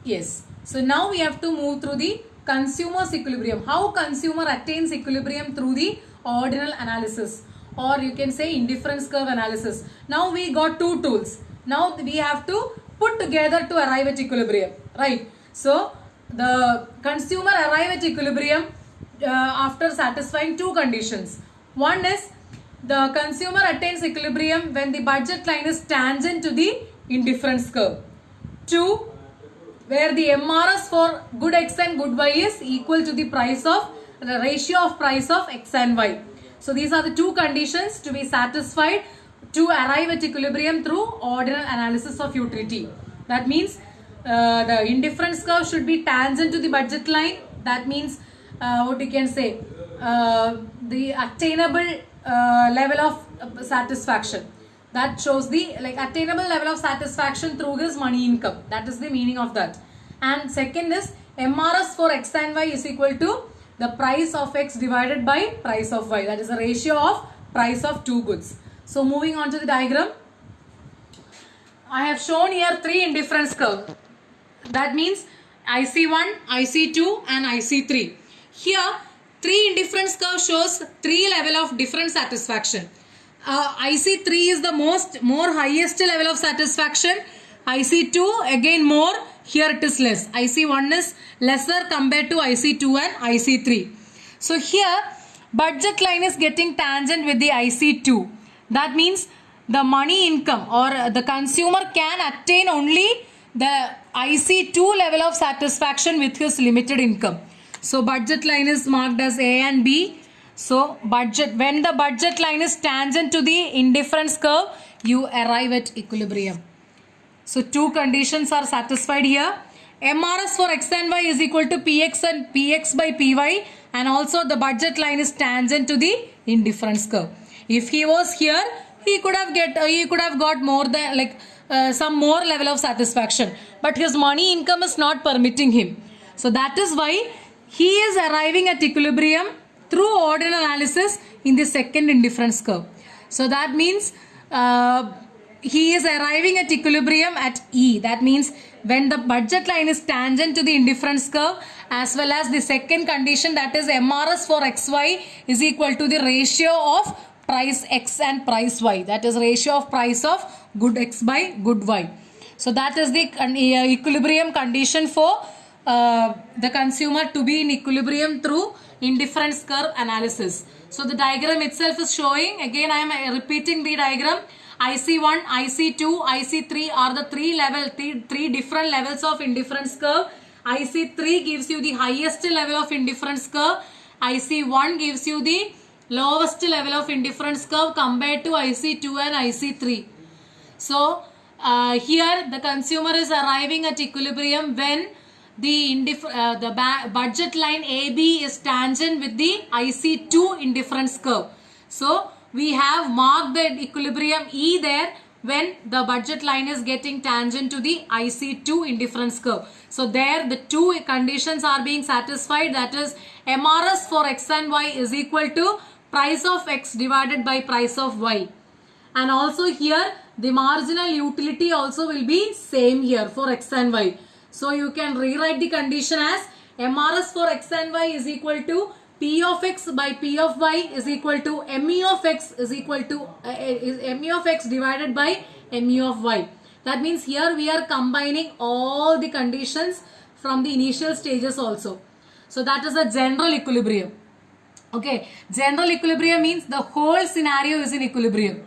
Yes. So now we have to move through the consumer's equilibrium. How consumer attains equilibrium through the ordinal analysis, or you can say indifference curve analysis. Now we got two tools. Now we have to put together to arrive at equilibrium, right? So the consumer arrive at equilibrium after satisfying two conditions. One is the consumer attains equilibrium when the budget line is tangent to the indifference curve. Two, where the MRS for good X and good Y is equal to the ratio of price of X and Y. So these are the two conditions to be satisfied to arrive at equilibrium through ordinal analysis of utility. That means the indifference curve should be tangent to the budget line. That means what you can say, the attainable level of satisfaction. That shows the attainable level of satisfaction through his money income. That is the meaning of that. And second is MRS for X and Y is equal to the price of X divided by price of Y. That is the ratio of price of two goods. So moving on to the diagram. I have shown here three indifference curve. That means IC1, IC2 and IC3. Here three indifference curve shows three level of different satisfaction. IC3 is the more highest level of satisfaction. IC2 again more, here it is less. IC1 is lesser compared to IC2 and IC3. So here budget line is getting tangent with the IC2. That means the money income or the consumer can attain only the IC2 level of satisfaction with his limited income. So budget line is marked as A and B. So when the budget line is tangent to the indifference curve, you arrive at equilibrium. So two conditions are satisfied here. MRS for X and Y is equal to PX by PY, and also the budget line is tangent to the indifference curve. If he was here, he could have got more than some more level of satisfaction, but his money income is not permitting him. So that is why he is arriving at equilibrium through ordinal analysis in the second indifference curve. So that means he is arriving at equilibrium at E. That means when the budget line is tangent to the indifference curve, as well as the second condition, that is MRS for XY is equal to the ratio of price X and price Y. That is ratio of price of good X by good Y. So that is the equilibrium condition for the consumer to be in equilibrium through indifference curve analysis. So the diagram itself is showing, again I am repeating the diagram. IC1, IC2, IC3 are the three different levels of indifference curve. IC3 gives you the highest level of indifference curve. IC1 gives you the lowest level of indifference curve compared to IC2 and IC3. So here the consumer is arriving at equilibrium when the budget line AB is tangent with the IC2 indifference curve. So we have marked the equilibrium E there when the budget line is getting tangent to the IC2 indifference curve. So there the two conditions are being satisfied, that is MRS for X and Y is equal to price of X divided by price of Y. And also here the marginal utility also will be same here for X and Y. So you can rewrite the condition as MRS for X and Y is equal to P of X by P of Y is equal to ME of X is equal to ME of X divided by ME of Y. That means here we are combining all the conditions from the initial stages also. So that is a general equilibrium. Okay, general equilibrium means the whole scenario is in equilibrium.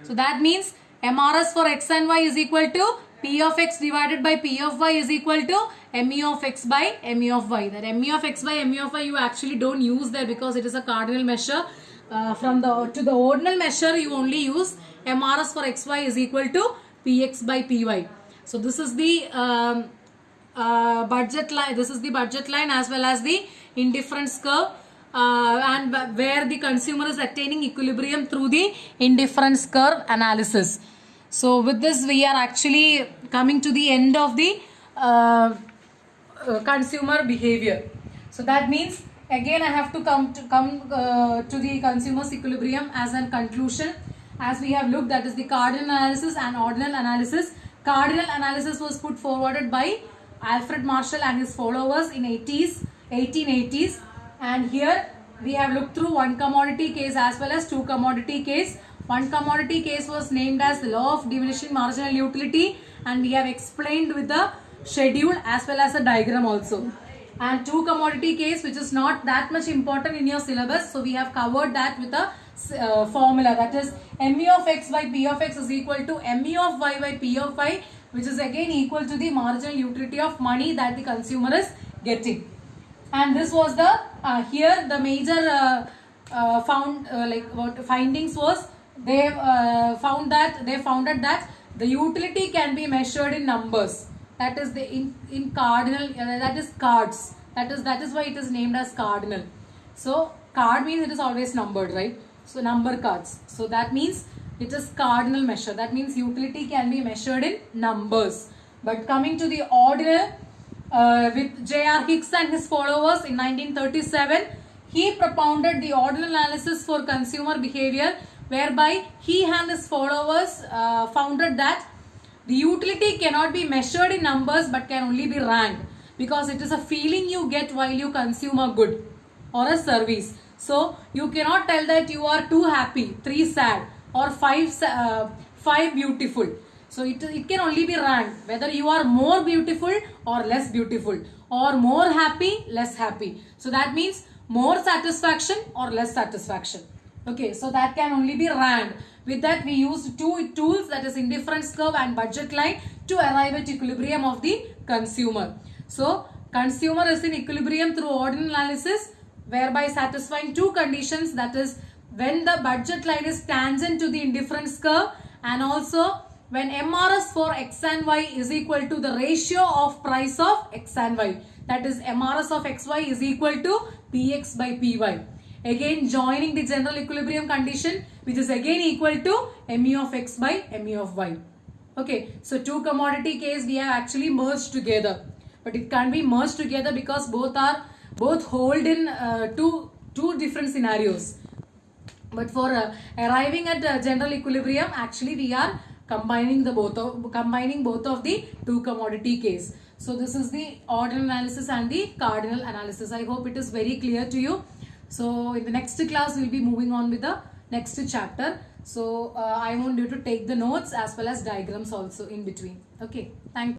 So that means MRS for X and Y is equal to P of X divided by P of Y is equal to ME of X by ME of Y. That ME of X by ME of Y you actually don't use there because it is a cardinal measure. To the ordinal measure you only use MRS for XY is equal to PX by PY. So this is the budget line. This is the budget line as well as the indifference curve. And where the consumer is attaining equilibrium through the indifference curve analysis. So with this we are actually coming to the end of the consumer behavior. So that means again I have to come to the consumer's equilibrium as a conclusion. As we have looked, that is the cardinal analysis and ordinal analysis. Cardinal analysis was put forwarded by Alfred Marshall and his followers in 1880s. And here we have looked through one commodity case as well as two commodity case. One commodity case was named as the law of diminishing marginal utility, and we have explained with the schedule as well as a diagram also. And two commodity case, which is not that much important in your syllabus, so we have covered that with a formula, that is mu of x by p of x is equal to mu of y by p of y, which is again equal to the marginal utility of money that the consumer is getting. And this was the here the major findings was they founded that the utility can be measured in numbers. That is the in cardinal, that is cards. That is why it is named as cardinal. So card means it is always numbered, right? So number cards. So that means it is cardinal measure. That means utility can be measured in numbers. But coming to the ordinal, with J.R. Hicks and his followers in 1937, he propounded the ordinal analysis for consumer behavior, whereby he and his followers founded that the utility cannot be measured in numbers but can only be ranked, because it is a feeling you get while you consume a good or a service. So you cannot tell that you are 2 happy, 3 sad, or 5 beautiful. So it can only be ranked whether you are more beautiful or less beautiful, or more happy, less happy. So that means more satisfaction or less satisfaction. Okay, so that can only be ranked. With that, we used two tools, that is indifference curve and budget line, to arrive at equilibrium of the consumer. So consumer is in equilibrium through ordinal analysis, whereby satisfying two conditions, that is when the budget line is tangent to the indifference curve, and also when MRS for x and y is equal to the ratio of price of x and y. That is MRS of xy is equal to px by py. Again joining the general equilibrium condition, which is again equal to mu of x by mu of y. Okay, so two commodity case we have actually merged together. But it can't be merged together because both hold in two different scenarios. But for arriving at general equilibrium, actually we are combining both of the two commodity case. So this is the ordinal analysis and the cardinal analysis. I hope it is very clear to you. So in the next class we will be moving on with the next chapter. So I want you to take the notes as well as diagrams also in between. Okay, thank you.